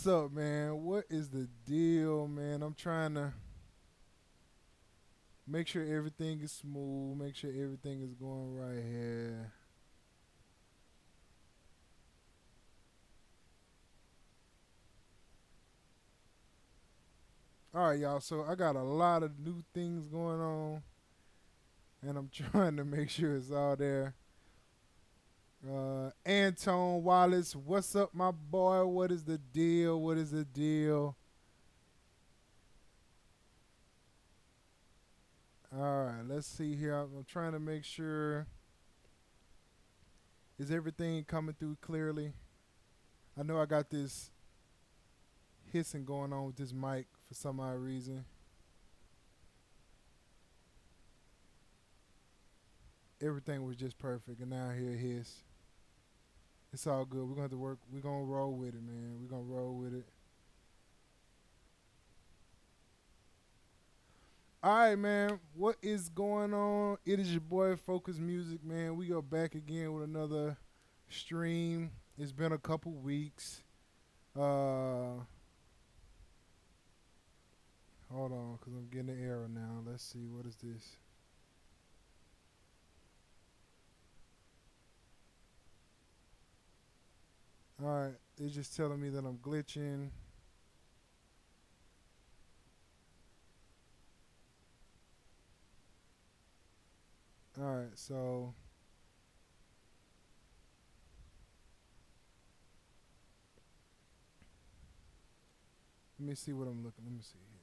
up, man? What is the deal, man? I'm trying to make sure everything is smooth, make sure everything is going right here. All right, y'all. So I got a lot of new things going on, and I'm trying to make sure it's all there. Anton Wallace, what's up, my boy? What is the deal? What is the deal? All right, let's see here. I'm trying to make sure is everything coming through clearly. I know I got this hissing going on with this mic for some odd reason. Everything was just perfect, and now I hear hiss. It's all good. We're gonna have to work. We're gonna roll with it, man. We're gonna roll with it. All right, man. What is going on? It is your boy Focus Music, man. We are back again with another stream. It's been a couple weeks. Uh, Hold on, cause I'm getting an error now. Let's see. What is this? All right. It's just telling me that I'm glitching. All right. So let me see what I'm looking. Let me see here.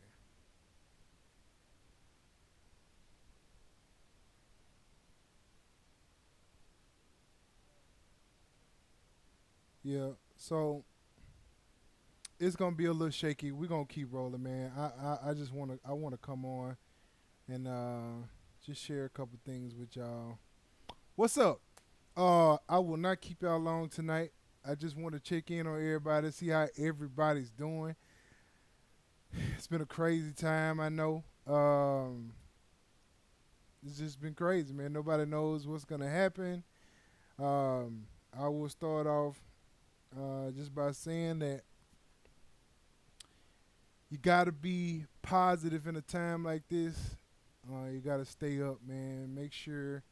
Yeah. So it's gonna be a little shaky. We're gonna keep rolling, man. I just wanna come on and just share a couple things with y'all. What's up? I will not keep y'all long tonight. I just want to check in on everybody, see how everybody's doing. It's been a crazy time, I know. It's just been crazy, man. Nobody knows what's gonna happen. I will start off just by saying that you gotta be positive in a time like this. You gotta stay up, man. Make sure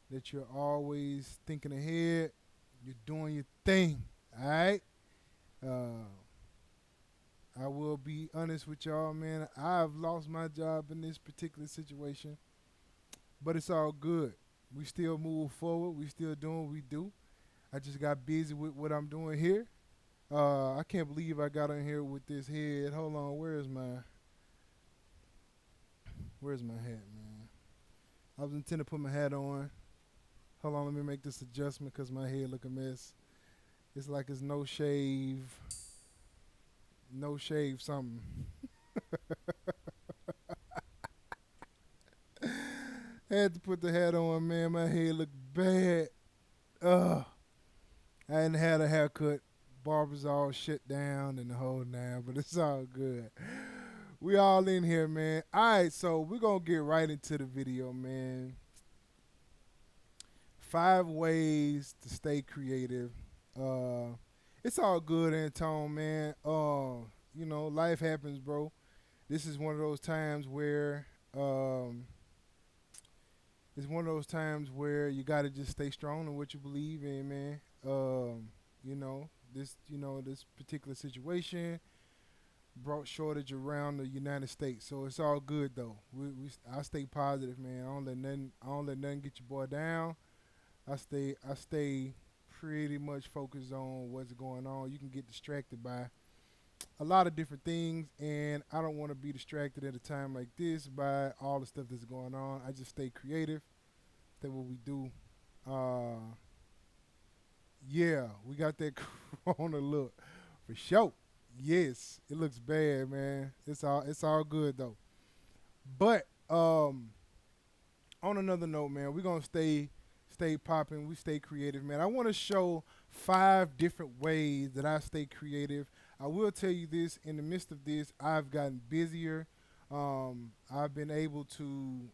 that you're always thinking ahead. You're doing your thing. All right. Uh, I will be honest with y'all, man. I've lost my job in this particular situation, but it's all good. We still move forward. We still doing what we do. I just got busy with what I'm doing here. I can't believe I got on here with this head. Hold on, where's my hat, man? I was intending to put my hat on. Hold on, let me make this adjustment because my head look a mess. It's like it's no shave something. I had to put the hat on, man. My head look bad. Ugh. I hadn't had a haircut. Barbers all shut down and the whole nine, but it's all good. We all in here, man. All right, so we're gonna get right into the video, man. 5 ways to stay creative. Uh, it's all good, Antone, man. Life happens, bro. This is one of those times where um, it's one of those times where you gotta just stay strong in what you believe in, man. This particular situation brought shortage around the United States, so it's all good though. I stay positive, man. I don't let nothing get your boy down. I stay pretty much focused on what's going on. You can get distracted by a lot of different things, and I don't want to be distracted at a time like this by all the stuff that's going on. I just stay creative. That's what we do. Uh, yeah, we got that Corona look for sure. Yes, it looks bad, man. It's all good though. But on another note, man, we're gonna stay popping. We stay creative, man. I want to show 5 different ways that I stay creative. I will tell you this: in the midst of this, I've gotten busier. I've been able to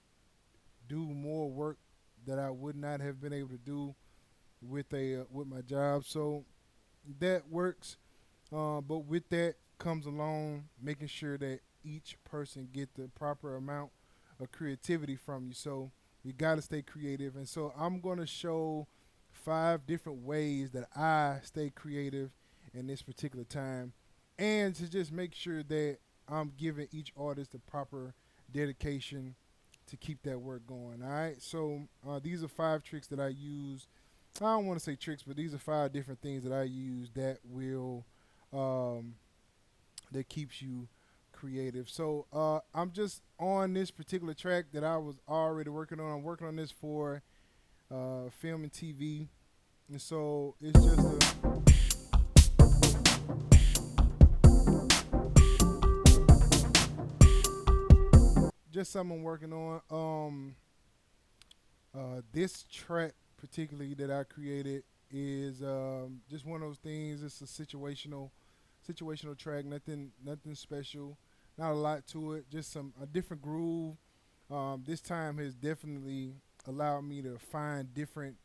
do more work that I would not have been able to do with my job. So that works. But with that comes along making sure that each person get the proper amount of creativity from you. So you got to stay creative. And so I'm going to show 5 different ways that I stay creative in this particular time, and to just make sure that I'm giving each artist the proper dedication to keep that work going. All right. So these are 5 tricks that I use. I don't want to say tricks, but these are 5 different things that I use that will um, that keeps you creative. So I'm just on this particular track that I was already working on. I'm working on this for film and TV, and so it's just something I'm working on. This track particularly that I created is just one of those things. It's a situational track. Nothing special. Not a lot to it. Just some a different groove. This time has definitely allowed me to find different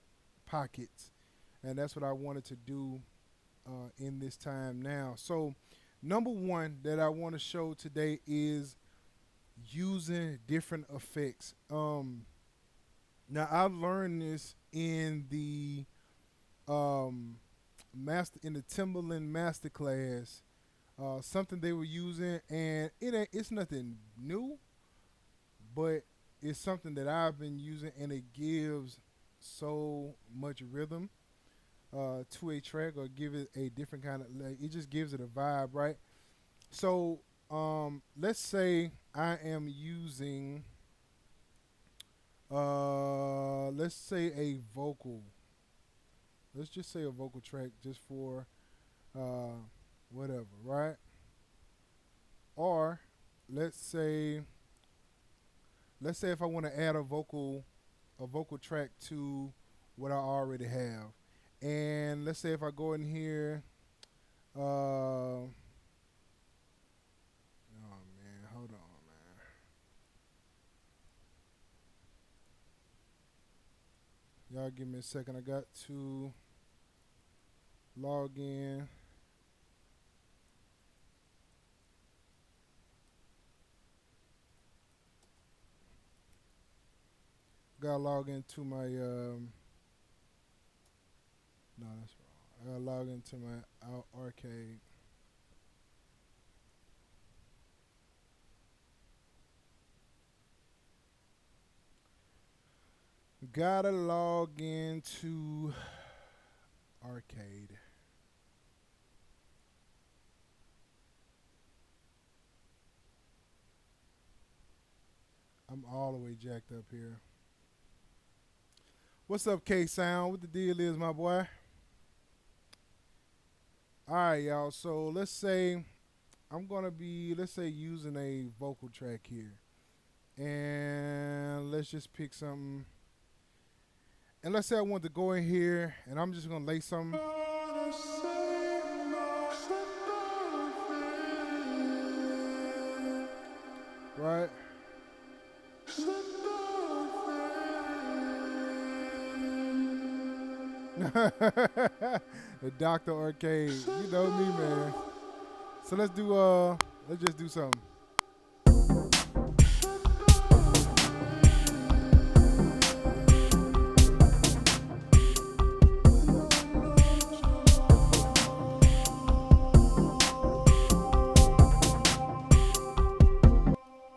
pockets, and that's what I wanted to do in this time now. So, number one that I want to show today is using different effects. Now I learned this in the master in the Timberland masterclass. Something they were using, and it's nothing new, but it's something that I've been using, and it gives so much rhythm to a track, or give it a different kind of. Like, it just gives it a vibe, right? So let's say I am using, let's say a vocal. Let's just say a vocal track just for uh, whatever, right? Or let's say let's say if I want to add a vocal track to what I already have, and let's say if I go in here, oh man, hold on, man, y'all give me a second. I got to log in. Got to log into my no, that's wrong. I got to log into my arcade. Gotta log into arcade. I'm all the way jacked up here. What's up, K Sound? What the deal is, my boy? All right, y'all. So let's say I'm gonna be, let's say, using a vocal track here, and let's just pick something. And let's say I want to go in here, and I'm just gonna lay some. Right. The Doctor Arcade. You know me, man. So let's just do something.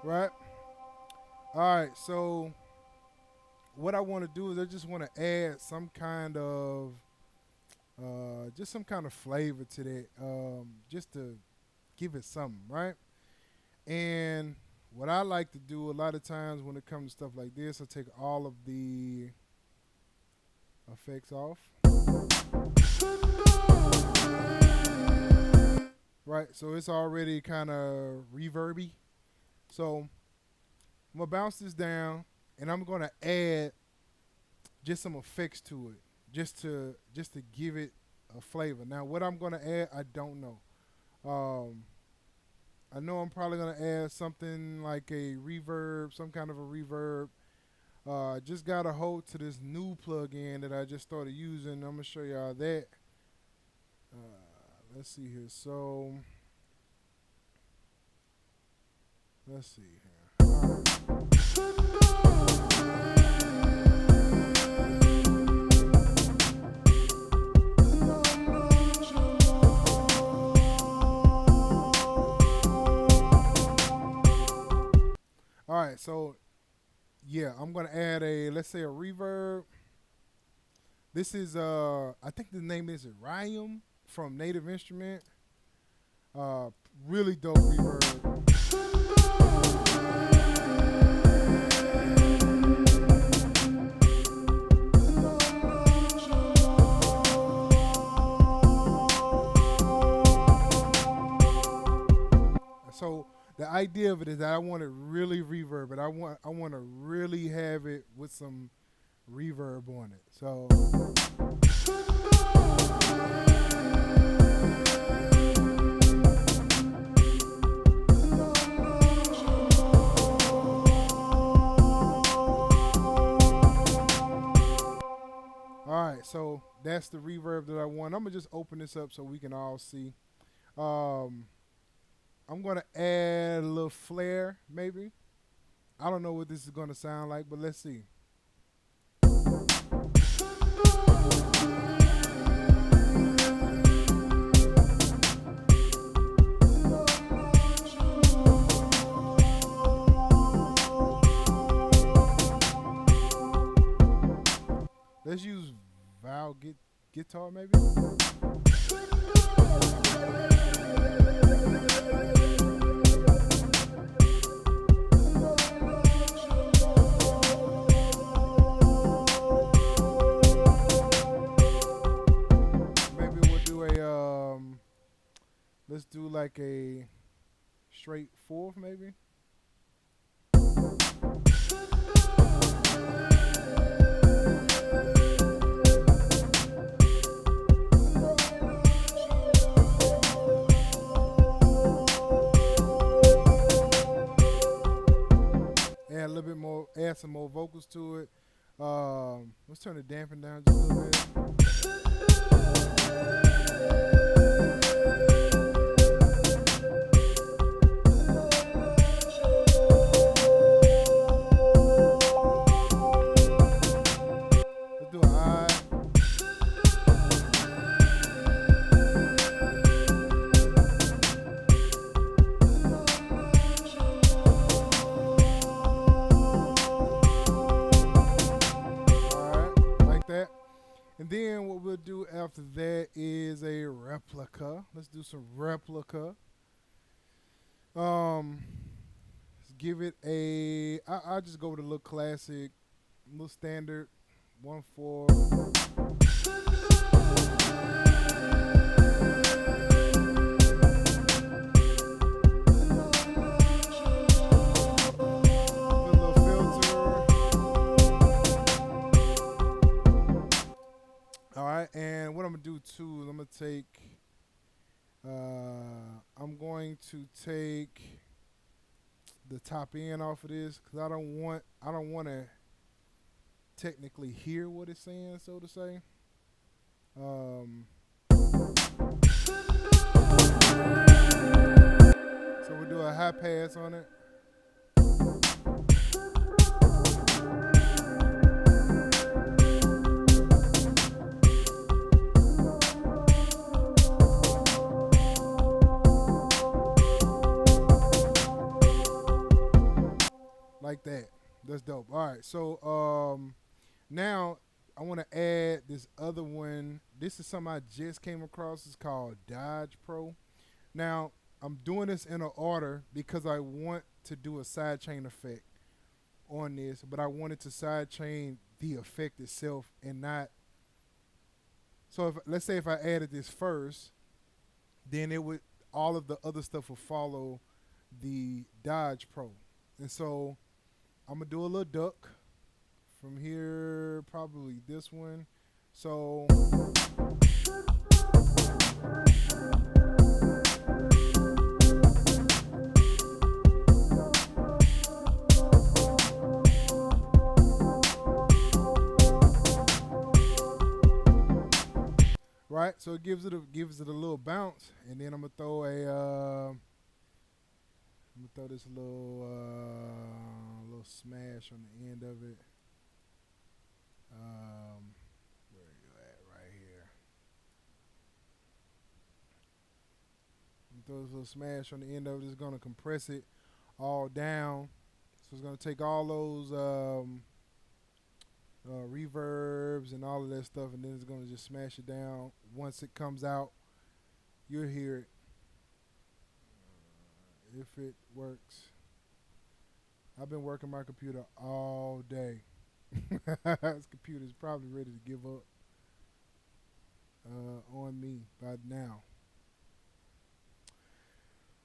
Right? Alright, so what I want to do is I just want to add some kind of just some kind of flavor to that, just to give it something, right? And what I like to do a lot of times when it comes to stuff like this, I take all of the effects off. Right, so it's already kind of reverby. So I'm gonna bounce this down, and I'm gonna add just some effects to it, just to give it a flavor. Now, what I'm gonna add, I don't know. Um, I know I'm probably gonna add something like a reverb, some kind of a reverb. Just got a hold to this new plugin that I just started using. I'm gonna show y'all that. Uh, let's see here. So let's see here. All right, so yeah, I'm gonna add a, let's say, a reverb. This is I think the name is Rhyme from Native Instrument. Uh, really dope reverb. So the idea of it is that I want it really reverb, but I want to really have it with some reverb on it. So all right, so that's the reverb that I want. I'm gonna just open this up so we can all see. Um, I'm gonna add a little flare, maybe. I don't know what this is gonna sound like, but let's see. Let's use guitar, maybe. Maybe we'll do a let's do like a straight fourth, maybe. Add a little bit more, add some more vocals to it. Let's turn the dampen down just a little bit. Let's do a high. And then what we'll do after that is a replica. Let's do some replica. Let's give it a. I'll just go with a little classic, little standard, 1/4. And what I'm gonna do too is I'm going to take the top end off of this because I don't want to technically hear what it's saying, so to say. So we'll do a high pass on it. Like that. That's dope. All right. So now I want to add this other one. This is something I just came across. It's called Dodge Pro. Now I'm doing this in an order because I want to do a sidechain effect on this, but I wanted to sidechain the effect itself and not. So if, let's say if I added this first, then it would, all of the other stuff would follow the Dodge Pro. And so I'm gonna do a little duck from here, probably this one. So right, So it gives it a little bounce, and then I'm gonna throw this little smash on the end of it. Where you at? Right here. Throw this little smash on the end of it. It's gonna compress it all down. So it's gonna take all those reverbs and all of that stuff, and then it's gonna just smash it down. Once it comes out, you'll hear it. If it works. I've been working my computer all day. This computer's probably ready to give up on me by now.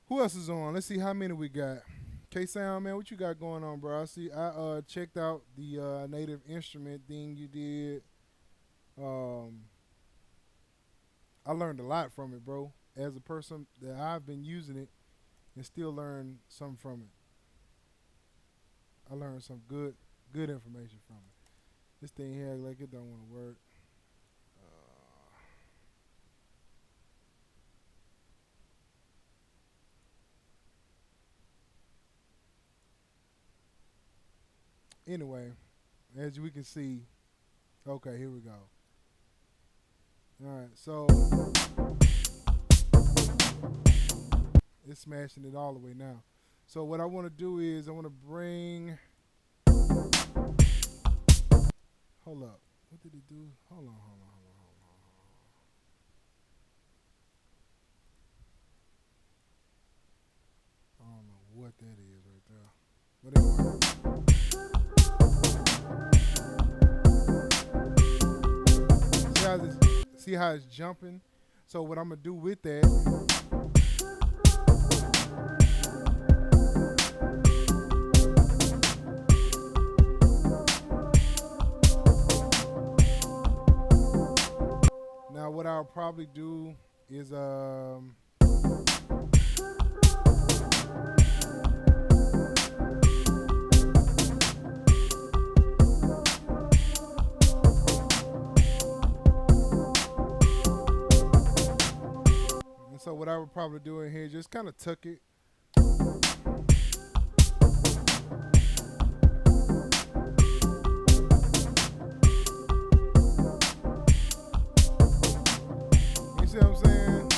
Who else is on? Let's see how many we got. K Sound, man, what you got going on, bro? I see I checked out the Native Instrument thing you did. I learned a lot from it, bro. As a person that I've been using it and still learn something from it. I learned some good information from it. This thing here like it don't want to work. Anyway, as we can see, okay, here we go. All right, so it's smashing it all the way now. So what I want to do is I want to bring. Hold up. What did it do? Hold on. I don't know what that is right there. But anyway, see how it's jumping? So what I'm gonna do with that? Now what I'll probably do is and so what I would probably do in here is just kind of tuck it. You see what I'm saying?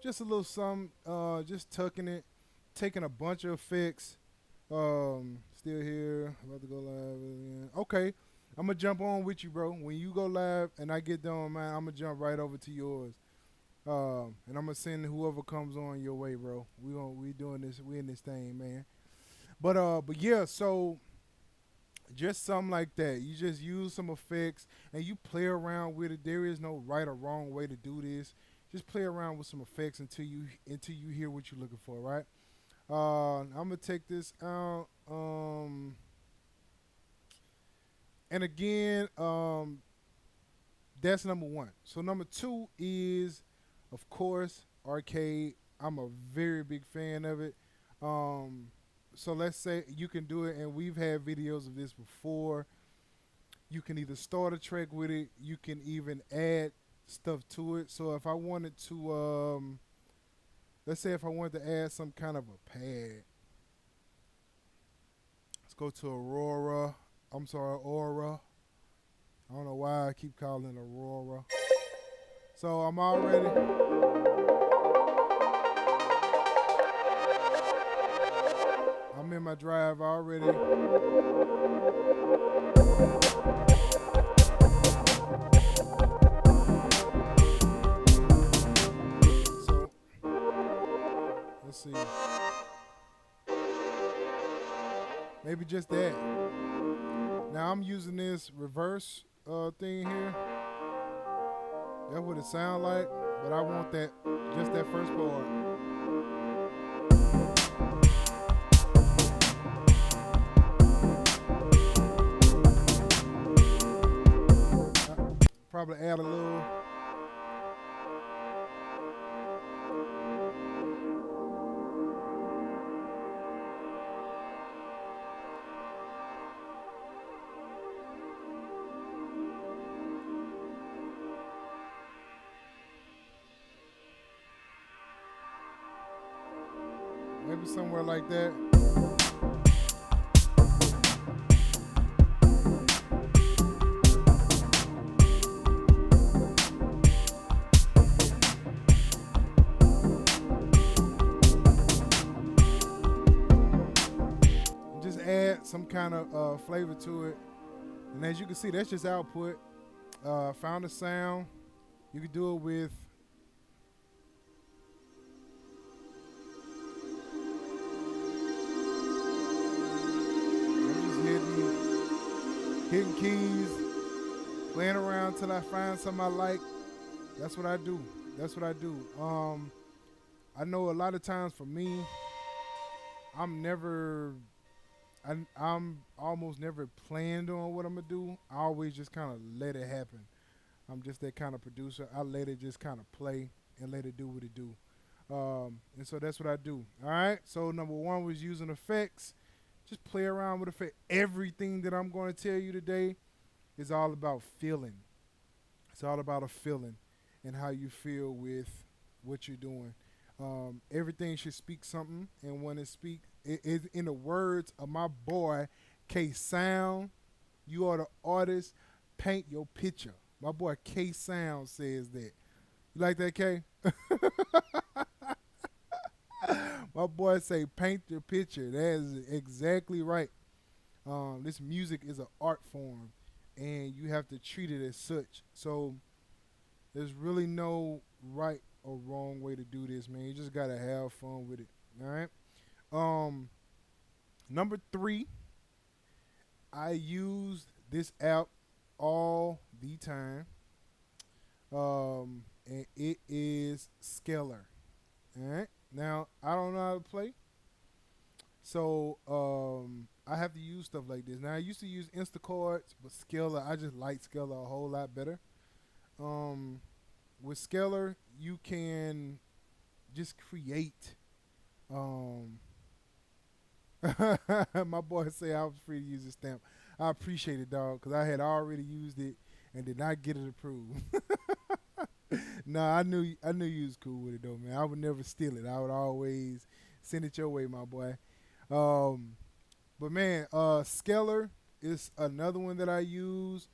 Just a little something, just tucking it, taking a bunch of effects. Still here, about to go live again. Okay, I'm gonna jump on with you, bro. When you go live and I get done, man, I'm gonna jump right over to yours. And I'm gonna send whoever comes on your way, bro. We doing this, we in this thing, man. But yeah, so just something like that. You just use some effects and you play around with it. There is no right or wrong way to do this. Just play around with some effects until you hear what you're looking for, right? I'm gonna take this out. And again, that's number one. So number two is, of course, arcade. I'm a very big fan of it. So let's say you can do it, and we've had videos of this before. You can either start a track with it. You can even add stuff to it. So if I wanted to, let's say if I wanted to add some kind of a pad. Let's go to Aura. I don't know why I keep calling it Aurora. So I'm in my drive already. So let's see. Maybe just that. Now I'm using this reverse thing here. That's what it sounds like, but I want that, just that first part. Probably add a little. maybe somewhere like that. Just add some kind of flavor to it. And as you can see, that's just output. Found a sound. You can do it with I'm just hitting keys, playing around till I find something I like. That's what I do. That's what I do. I know a lot of times for me, I'm never I'm almost never planned on what I'm gonna do. I always just kind of let it happen. I'm just that kind of producer. I let it just kind of play and let it do what it do. And so that's what I do. All right. So number one was using effects. Just play around with effects. Everything that I'm going to tell you today is all about feeling. It's all about a feeling and how you feel with what you're doing. Everything should speak something, and when it speaks, it is in the words of my boy K Sound. You are the artist. Paint your picture. My boy K Sound says that. You like that, K? My boy say paint your picture. That is exactly right. This music is an art form, and you have to treat it as such. So there's really no right or wrong way to do this, man. You just gotta have fun with it. All right. Um, Number three, I use this app all the time, and it is Scalar. All right. Now I don't know how to play, so I have to use stuff like this. Now I used to use Instacards, but Scalar, I just like Scalar a whole lot better. Um, with Scalar, you can just create. Um, my boy say I was free to use the stamp. I appreciate it, dog, because I had already used it and did not get it approved. No, I knew you was cool with it though, man. I would never steal it. I would always send it your way, my boy. Um, but man, Scalar is another one that I use.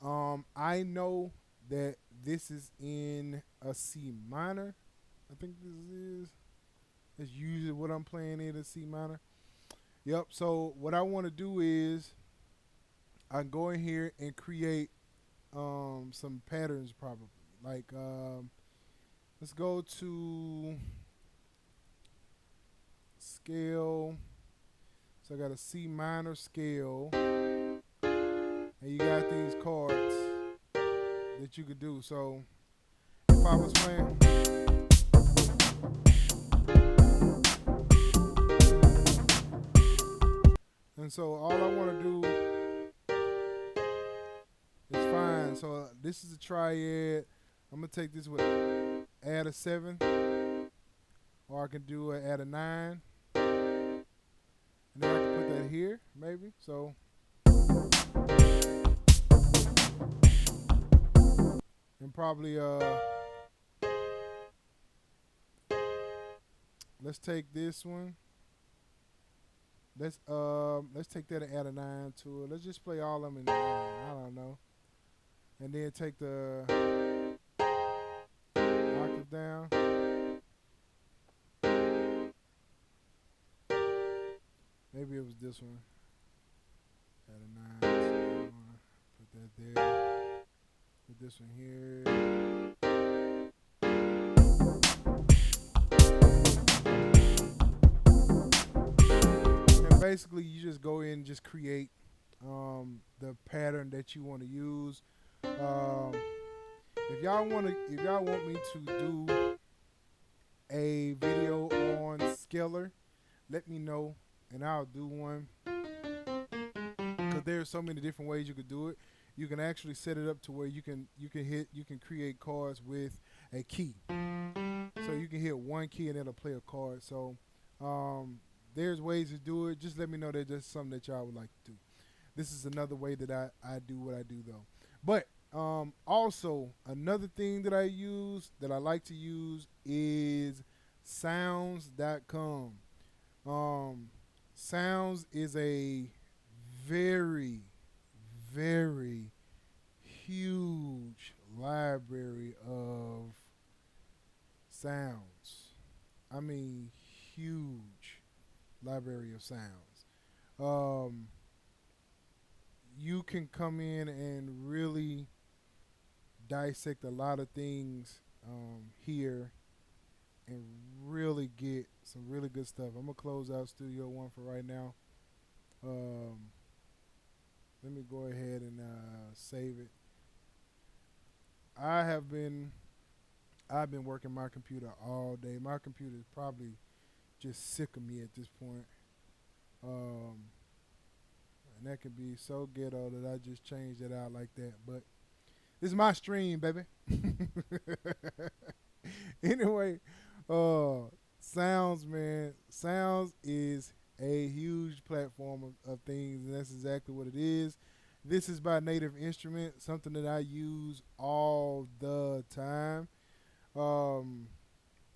I know that this is in a C minor. I think this is. That's usually what I'm playing in a C minor. Yep. So what I want to do is I can go in here and create some patterns probably. Like let's go to scale. So I got a C minor scale, and you got these chords that you could do. So if I was playing, and so all I want to do is fine. So this is a triad. I'm gonna take this with add a 7, or I can do a add a 9, and then I can put that here maybe. So and probably let's take this one. Let's take that and add a 9 to it. Let's just play all of them in 9. I don't know. And then take the octave down. Maybe it was this one. Add a 9. So put that there. Put this one here. And basically, you just go in and just create the pattern that you want to use. Um, if y'all want me to do a video on Scalar, let me know and I'll do one. Because there's so many different ways you could do it. You can actually set it up to where you can create cards with a key. So you can hit one key and it'll play a card. So there's ways to do it. Just let me know that that's something that y'all would like to do. This is another way that I do what I do though. But also another thing that I use that I like to use is sounds.com. Um, Sounds is a very, very huge library of sounds. I mean, huge library of sounds. Um, you can come in and really dissect a lot of things here and really get some really good stuff. I'm gonna close out Studio One for right now. Um, Let me go ahead and save it. I have been I've been working my computer all day. My computer is probably just sick of me at this point. Um, and that could be so ghetto that I just changed it out like that. But this is my stream, baby. Anyway, uh, Sounds, man. Sounds is a huge platform of things, and that's exactly what it is. This is by Native Instrument, something that I use all the time. Um,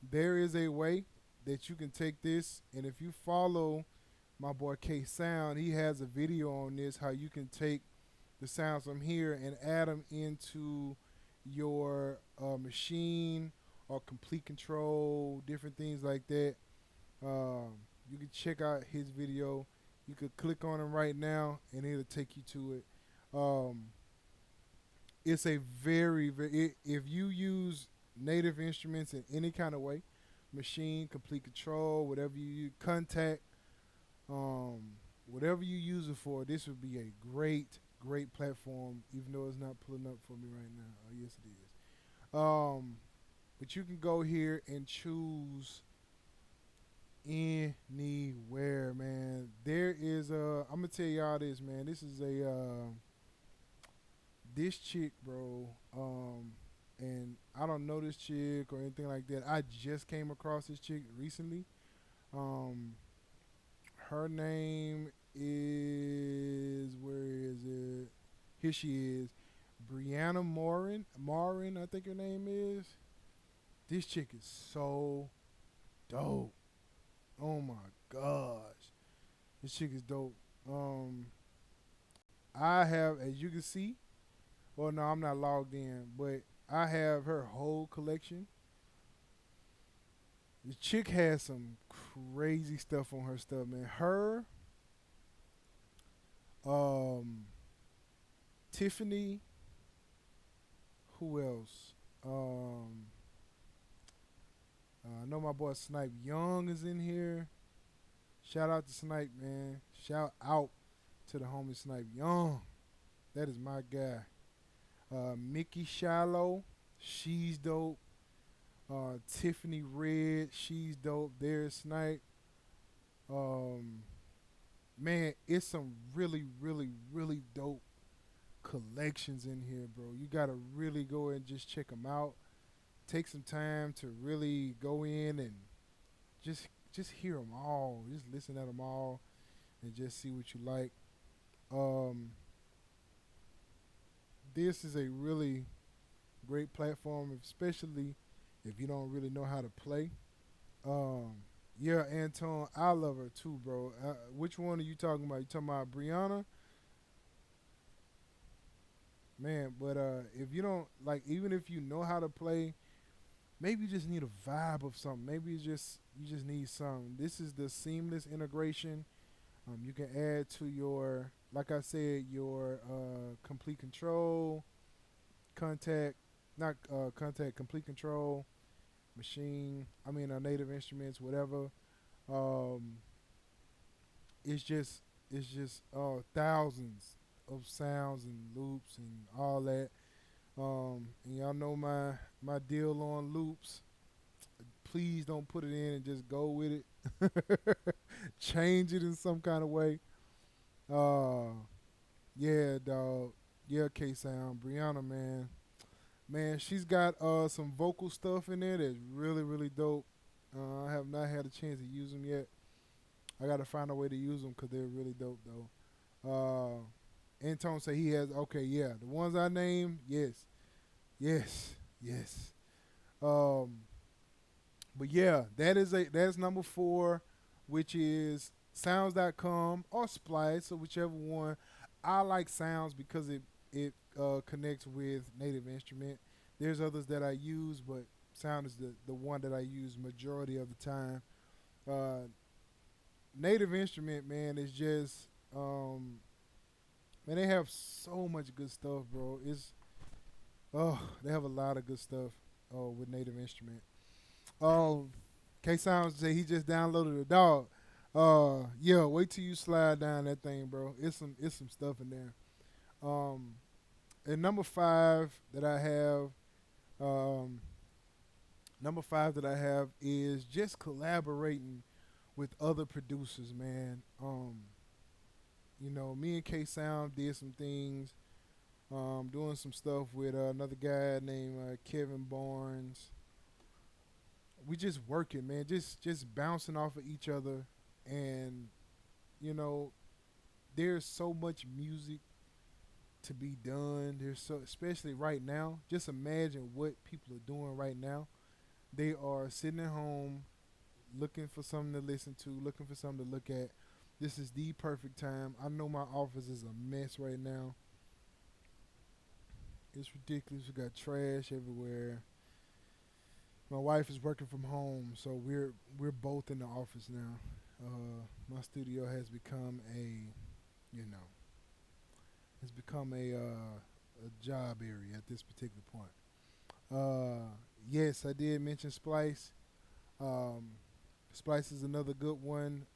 there is a way that you can take this, and if you follow my boy K Sound, he has a video on this how you can take the sounds from here and add them into your machine or complete control, different things like that. You can check out his video. You could click on him right now, and it'll take you to it. Um, it's a if you use Native Instruments in any kind of way, machine, complete control, whatever you use, contact, um, whatever you use it for, this would be a great platform. Even though it's not pulling up for me right now. Oh, yes, it is. Um, but you can go here and choose anywhere, man. There is a. I'm gonna tell y'all this, man. This is a this chick, bro. And I don't know this chick or anything like that. I just came across this chick recently. Um, her name is where is it? Here she is, Brianna Morin. Morin, I think her name is. This chick is so dope. Oh my gosh, this chick is dope. Um, I have, as you can see, well, no, I'm not logged in, but I have her whole collection. The chick has some crazy stuff on her stuff, man. Her, um, Tiffany, who else? I know my boy Snipe Young is in here. Shout out to Snipe, man. Shout out to the homie Snipe Young. That is my guy. Mickey Shallow, she's dope. Tiffany Red, she's dope. There's Snipe. Um, man, it's some really dope collections in here, bro. You gotta really go and just check them out. Take some time to really go in and just hear them all. Just listen to them all and just see what you like. Um, this is a really great platform, especially if you don't really know how to play. Um, yeah, Anton, I love her too, bro. Which one are you talking about? You talking about Brianna? Man, but if you don't like, even if you know how to play, maybe you just need a vibe of something. Maybe it's just you just need something. This is the seamless integration. You can add to your, like I said, your complete control, contact, not contact, complete control, machine. I mean, Native Instruments, whatever. Um, it's just thousands of sounds and loops and all that. And y'all know my deal on loops. Please don't put it in and just go with it. Change it in some kind of way. Uh, yeah, dog. Yeah, K Sound, Brianna, man. Man, she's got some vocal stuff in there that's really dope. I have not had a chance to use them yet. I gotta find a way to use them because they're really dope though. Anton say he has. Okay, yeah, the ones I named, yes, yes. Um, but yeah, that's number 4. which is sounds.com or Splice or whichever one. I like Sounds because it connects with Native Instrument. There's others that I use, but Sound is the one that I use majority of the time. Uh, Native Instrument, man, is just man, they have so much good stuff, bro. They have a lot of good stuff with Native Instrument. Um, K Sounds say he just downloaded a dog. Yeah, wait till you slide down that thing, bro. It's some stuff in there. Um, and um, number five that I have is just collaborating with other producers, man. Me and K Sound did some things. Doing some stuff with another guy named Kevin Barnes. We just working, man. Just bouncing off of each other, and you know, there's so much music to be done. There's so, especially right now. Just imagine what people are doing right now. They are sitting at home, looking for something to listen to, looking for something to look at. This is the perfect time. I know my office is a mess right now. It's ridiculous. We got trash everywhere. My wife is working from home, so we're both in the office now. My studio has become you know, it's become a job area at this particular point. Yes, I did mention Splice. Um, Splice is another good one.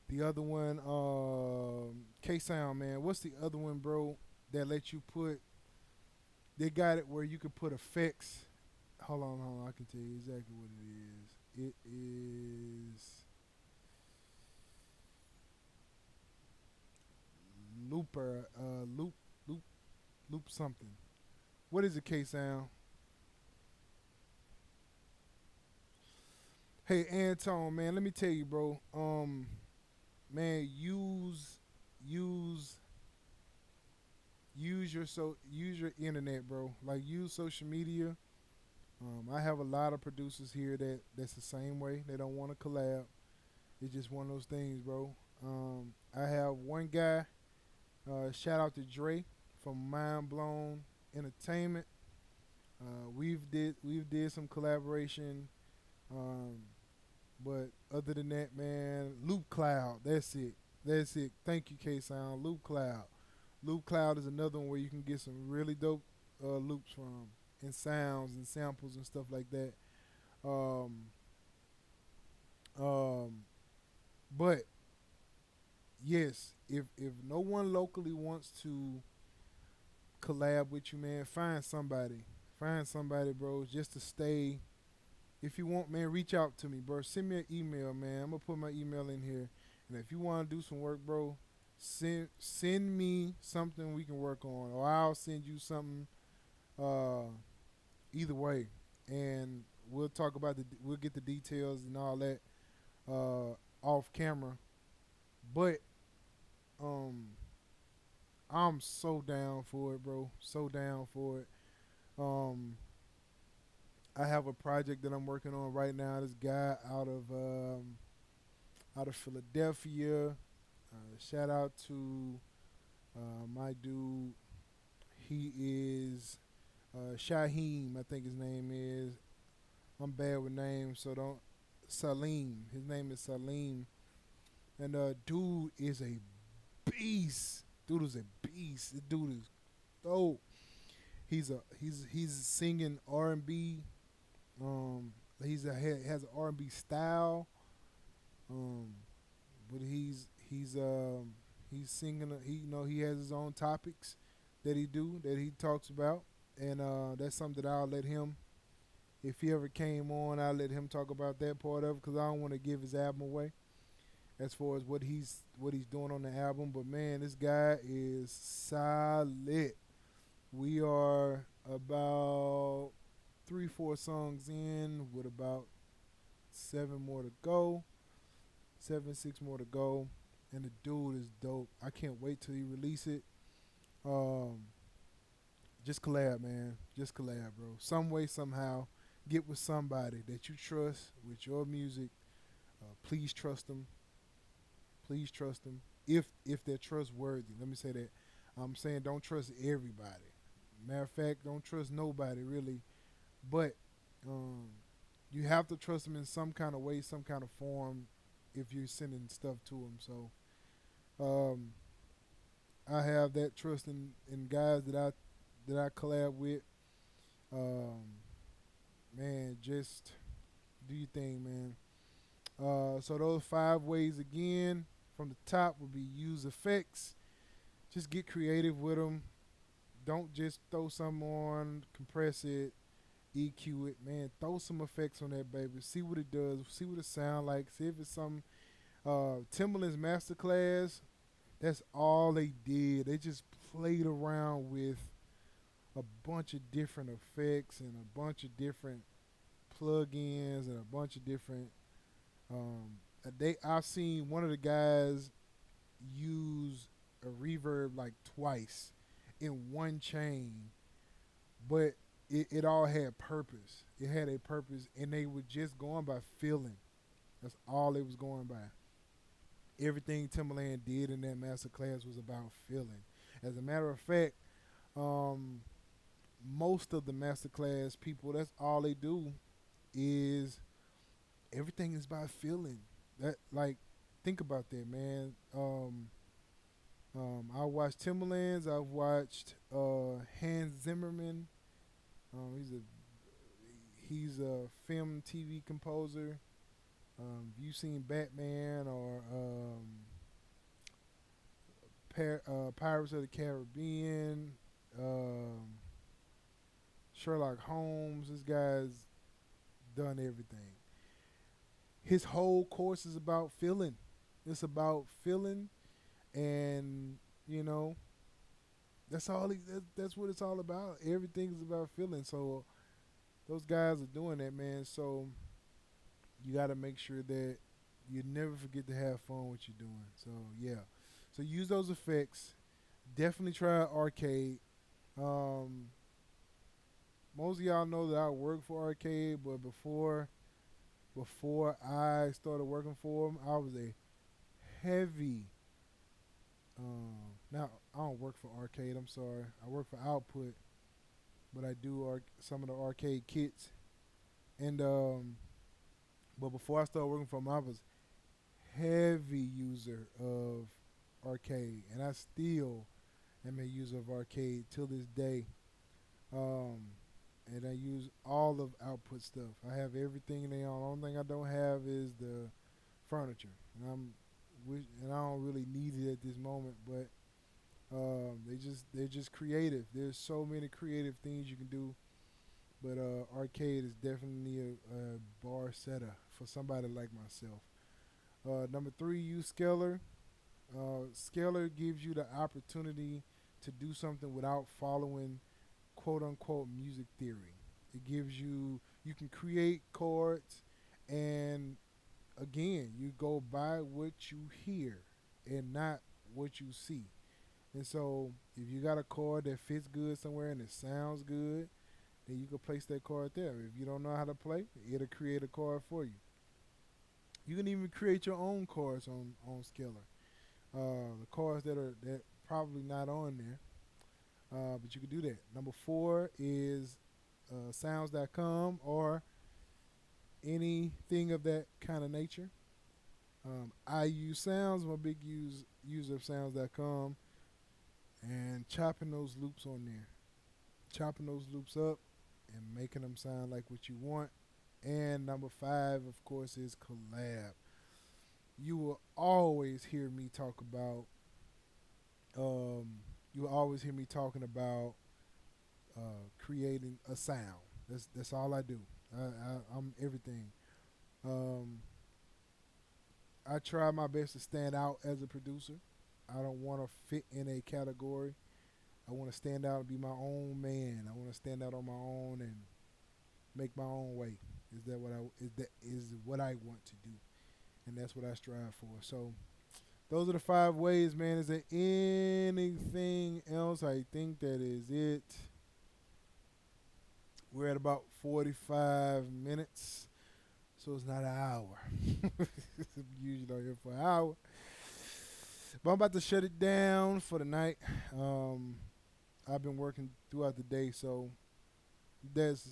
The other one, K Sound, man. What's the other one, bro? That let you put? They got it where you could put effects. Hold on. I can tell you exactly what it is. It is Looper, loop, loop something. What is it, K Sound? Hey, Anton, man. Let me tell you, bro. Man, use use your internet, bro. Like use social media. I have a lot of producers here that's the same way. They don't want to collab. It's just one of those things, bro. I have one guy. Shout out to Dre from Mind Blown Entertainment. We've did some collaboration. Um, but other than that, man, Loop Cloud. That's it. That's it. Thank you, K Sound. Loop Cloud. Loop Cloud is another one where you can get some really dope loops from, and sounds and samples and stuff like that. Um, um, but yes, if no one locally wants to collab with you, man, find somebody. Find somebody, bro, just to stay. If you want, man, reach out to me, bro. Send me an email, man. I'm gonna put my email in here. And if you want to do some work, bro, send me something we can work on, or I'll send you something. Uh, Either way, and we'll get the details and all that off camera. But um, I'm so down for it, bro. So down for it. Um, I have a project that I'm working on right now. This guy out of Philadelphia. Shout out to my dude. He is Shaheem, I think his name is. I'm bad with names, so don't. Salim. His name is Salim, and dude is a beast. Dude is a beast. This dude is dope. He's singing R&B. Um, has an R&B style. Um, but he's singing. He has his own topics that he talks about, and that's something that I'll let him. If he ever came on, I'll let him talk about that part of it because I don't want to give his album away as far as what he's doing on the album. But man, this guy is solid. We are about 3, 4 songs in with about 7 more to go. 7, 6 more to go. And the dude is dope. I can't wait till he release it. Um, just collab, man. Just collab, bro. Some way, somehow, get with somebody that you trust with your music. Please trust them. Please trust them if they're trustworthy. Let me say that. I'm saying don't trust everybody. Matter of fact, don't trust nobody really. But um, you have to trust them in some kind of way, some kind of form, if you're sending stuff to them. So um, I have that trust in guys that I collab with. Um, man, just do your thing, man. So those 5 ways again from the top would be use effects. Just get creative with them. Don't just throw something on, compress it, EQ it, man. Throw some effects on that baby. See what it does. See what it sound like. See if it's some Timberland's Masterclass. That's all they did. They just played around with a bunch of different effects and a bunch of different plugins and a bunch of different. I've seen one of the guys use a reverb like twice in one chain, but it all had purpose. It had a purpose, and they were just going by feeling. That's all it was going by. Everything Timberland did in that master class was about feeling. As a matter of fact, um, most of the master class people, that's all they do is everything is by feeling. That like, think about that, man. I watched Timberlands. I've watched Hans Zimmerman. He's a film TV composer. You've seen Batman or Pirates of the Caribbean, um, Sherlock Holmes. This guy's done everything. His whole course is about feeling. It's about feeling, and you know that's all. That's what it's all about. Everything is about feeling. So those guys are doing that, man. So you got to make sure that you never forget to have fun what you're doing. So yeah, so use those effects. Definitely try Arcade. Um, Most of y'all know that I work for Arcade, but before I started working for them, I was a heavy. Now I don't work for Arcade. I'm sorry. I work for Output, but I do some of the Arcade kits. And but before I started working for them, I was heavy user of Arcade, and I still am a user of Arcade till this day. Um, and I use all of Output stuff. I have everything they own. The only thing I don't have is the furniture, and I don't really need it at this moment. But they're just creative. There's so many creative things you can do. But Arcade is definitely a bar setter for somebody like myself. Number 3, use Scalar. Scalar gives you the opportunity to do something without following quote unquote music theory. It gives you can create chords, and again, you go by what you hear and not what you see. And so if you got a chord that fits good somewhere and it sounds good, then you can place that chord there. If you don't know how to play, it'll create a chord for you. You can even create your own chords on Scalar. The chords that probably not on there, but you can do that. Number 4 is sounds.com or anything of that kind of nature. I use sounds. I'm a big user of sounds.com, and chopping those loops on there, chopping those loops up and making them sound like what you want. And number 5, of course, is collab. You will always hear me talk about. You will always hear me talking about creating a sound. That's all I do. I'm everything. Um, I try my best to stand out as a producer. I don't want to fit in a category. I want to stand out and be my own man. I want to stand out on my own and make my own way. Is what I want to do, and that's what I strive for. So those are the 5 ways, man. Is there anything else? I think that is it. We're at about 45 minutes. so it's not an hour. Usually I'm here for an hour, but I'm about to shut it down for the night. Um, I've been working throughout the day, so that's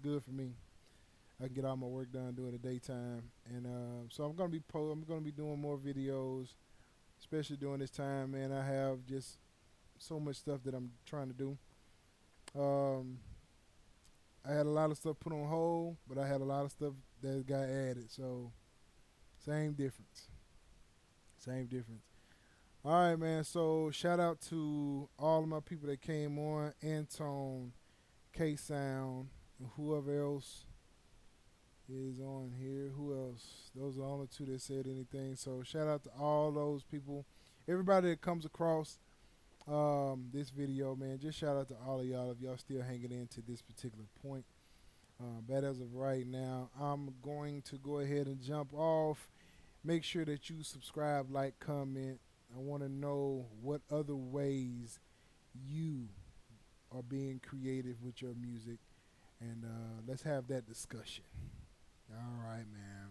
good for me. I can get all my work done during the daytime, and so I'm gonna be doing more videos, especially during this time. Man, I have just so much stuff that I'm trying to do. Um, I had a lot of stuff put on hold, but I had a lot of stuff that got added. So same difference. Same difference. All right, man. So shout out to all of my people that came on, Antone, K Sound, and whoever else is on here. Who else? Those are the only two that said anything. So shout out to all those people, everybody that comes across this video, man. Just shout out to all of y'all if y'all still hanging in to this particular point. But as of right now, I'm going to go ahead and jump off. Make sure that you subscribe, like, comment. I want to know what other ways you are being creative with your music, and let's have that discussion. All right, man.